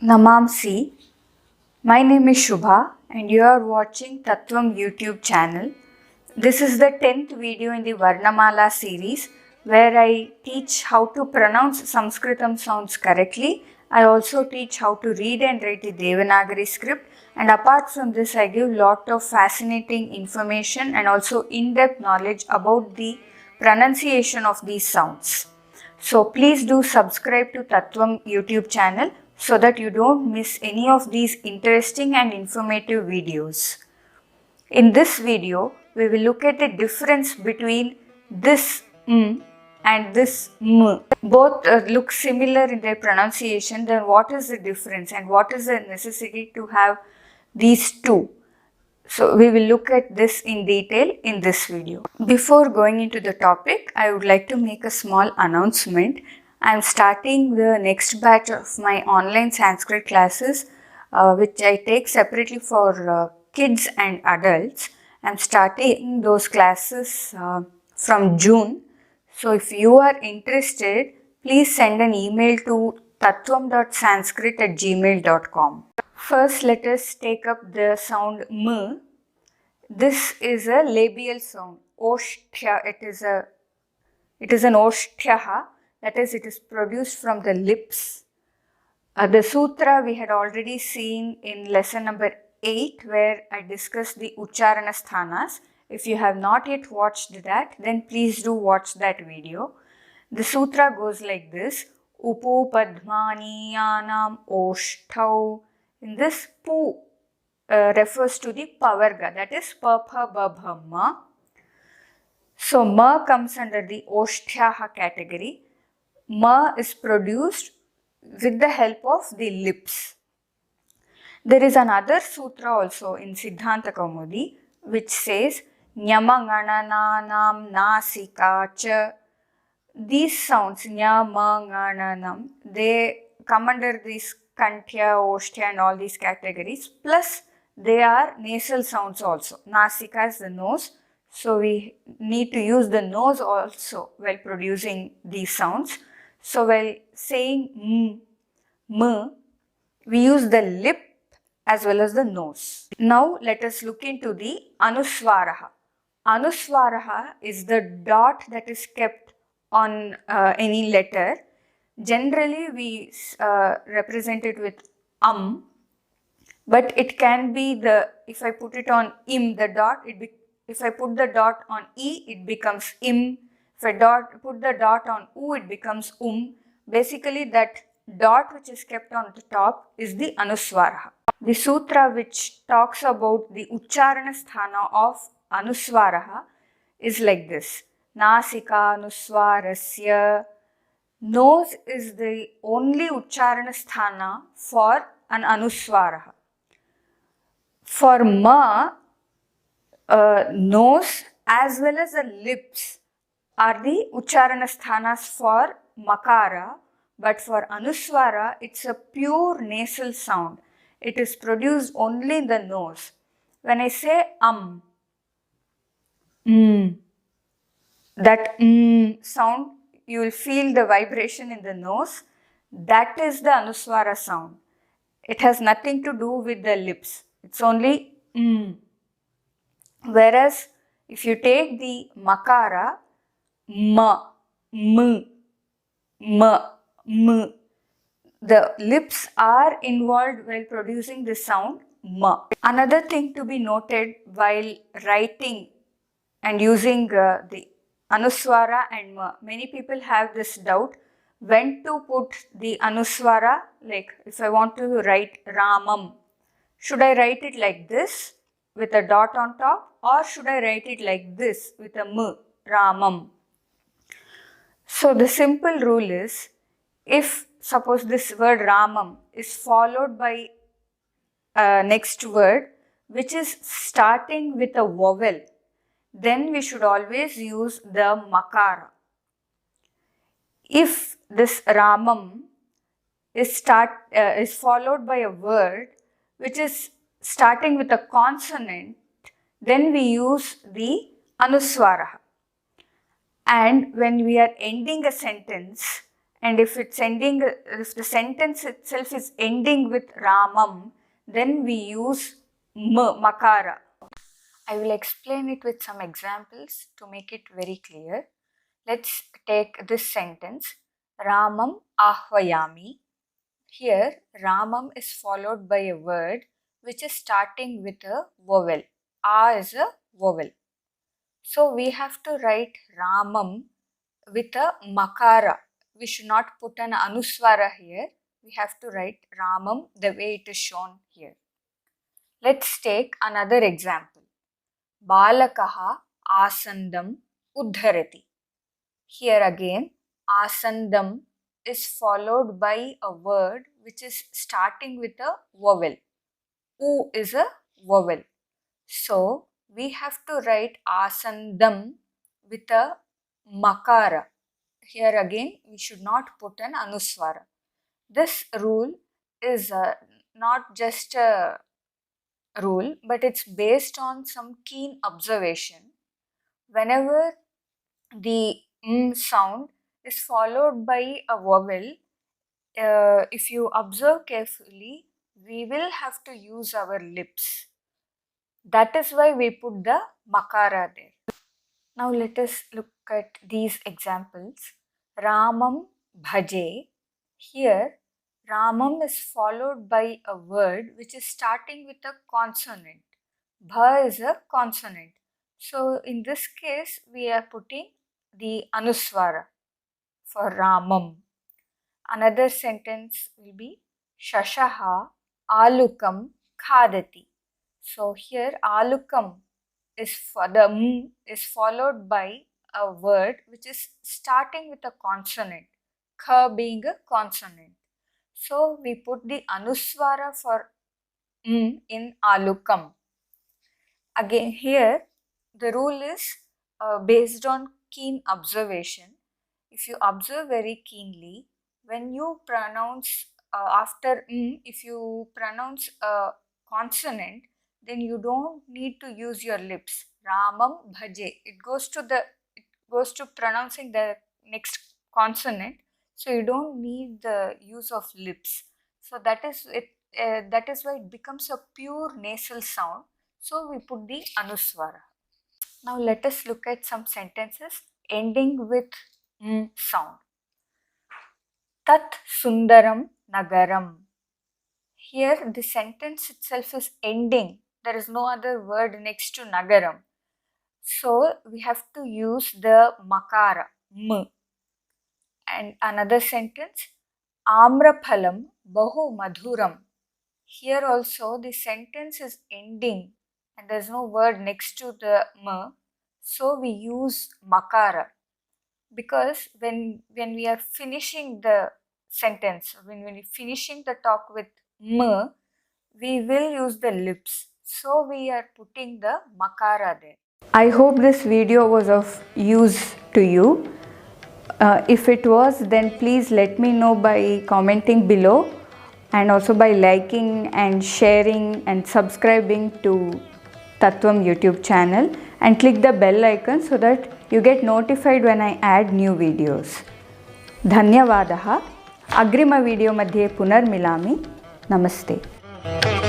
Namamsi. My name is Shubha and you are watching Tattvam YouTube channel. This is the 10th video in the Varnamala series where I teach how to pronounce Samskritam sounds correctly. I also teach how to read and write the Devanagari script, and apart from this I give lot of fascinating information and also in-depth knowledge about the pronunciation of these sounds. So please do subscribe to Tattvam YouTube channel so that you don't miss any of these interesting and informative videos. In this video, we will look at the difference between this and this m. Both look similar in their pronunciation. Then what is the difference and what is the necessity to have these two? So we will look at this in detail in this video. Before going into the topic, I would like to make a small announcement. I am starting the next batch of my online Sanskrit classes, which I take separately for kids and adults. I am starting those classes from June. So if you are interested, please send an email to tattvam.sanskrit@gmail.com. First, let us take up the sound m. This is a labial sound. Oshtya. It is an oshtyaha. That is, it is produced from the lips. The sutra we had already seen in lesson number 8, where I discussed the ucharana sthanas. If you have not yet watched that, then please do watch that video. The sutra goes like this: Upu padmani yanam oshtau. In this, pu refers to the pavarga, that is pa pha ba bha ma. So ma comes under the oshtyaha category. Ma is produced with the help of the lips. There is another sutra also in Siddhanta Kaumudi which says Nyamangananam nasika cha. These sounds Nyamangananam, they come under these Kantya, Oshtya and all these categories, plus they are nasal sounds also. Nasika is the nose, so we need to use the nose also while producing these sounds. So while saying m, we use the lip as well as the nose. Now let us look into the Anuswaraha. Anuswaraha is the dot that is kept on any letter. Generally we represent it with but it can be if I put it on im, the dot, if I put the dot on e, it becomes im. If I put the dot on u, it becomes Basically that dot which is kept on the top is the Anuswaraha. The sutra which talks about the ucharana sthana of Anuswaraha is like this: Nasika Anuswarasya. Nose is the only ucharana sthana for an Anuswaraha. For ma, nose as well as the lips are the ucharana sthanas for Makara, but for Anuswara, it's a pure nasal sound. It is produced only in the nose. When I say that sound, you will feel the vibration in the nose. That is the Anuswara sound. It has nothing to do with the lips. It's only Whereas if you take the Makara, ma, m, the lips are involved while producing the sound ma. Another thing to be noted while writing and using the Anuswara and ma, many people have this doubt when to put the Anuswara. Like if I want to write Ramam, should I write it like this with a dot on top, or should I write it like this with a m, Ramam? So the simple rule is, if suppose this word Ramam is followed by a next word which is starting with a vowel, then we should always use the Makara. If this Ramam is followed by a word which is starting with a consonant, then we use the Anuswaraha. And when we are ending a sentence And if the sentence itself is ending with Ramam, then we use Makara. I will explain it with some examples to make it very clear. Let's take this sentence, Ramam Ahvayami. Here, Ramam is followed by a word which is starting with a vowel. A is a vowel. So we have to write Ramam with a Makara. We should not put an Anuswara here. We have to write Ramam the way it is shown here. Let's take another example. Balakaha asandam uddharati. Here again, asandam is followed by a word which is starting with a vowel. U is a vowel. So, we have to write asandam with a makara. Here again, we should not put an anuswara. This rule is not just a rule, but it's based on some keen observation. Whenever the sound is followed by a vowel, if you observe carefully, we will have to use our lips. That is why we put the makara there. Now let us look at these examples. Ramam bhaje. Here, Ramam is followed by a word which is starting with a consonant. Bha is a consonant. So in this case, we are putting the Anuswara for Ramam. Another sentence will be Shashaha alukam khadati. So here alukam is for the is followed by a word which is starting with a consonant, kha being a consonant. So we put the Anuswara for in alukam. Again here the rule is based on keen observation. If you observe very keenly, when you pronounce after if you pronounce a consonant, then you don't need to use your lips. Ramam bhaje. It goes to pronouncing the next consonant. So you don't need the use of lips. So that is it. That is why it becomes a pure nasal sound. So we put the Anuswara. Now let us look at some sentences ending with sound. Tat sundaram nagaram. Here the sentence itself is ending. There is no other word next to nagaram. So we have to use the makara, m. And another sentence, amraphalam bahu madhuram. Here also the sentence is ending and there is no word next to the m. So we use makara. Because when we are finishing the sentence, when we are finishing the talk with m, we will use the lips. So we are putting the makara there. I hope this video was of use to you. If it was, then please let me know by commenting below and also by liking and sharing and subscribing to Tattvam YouTube channel and click the bell icon so that you get notified when I add new videos. धन्यवादः. अग्रिम video मध्ये पुनर्मिलामि. नमस्ते.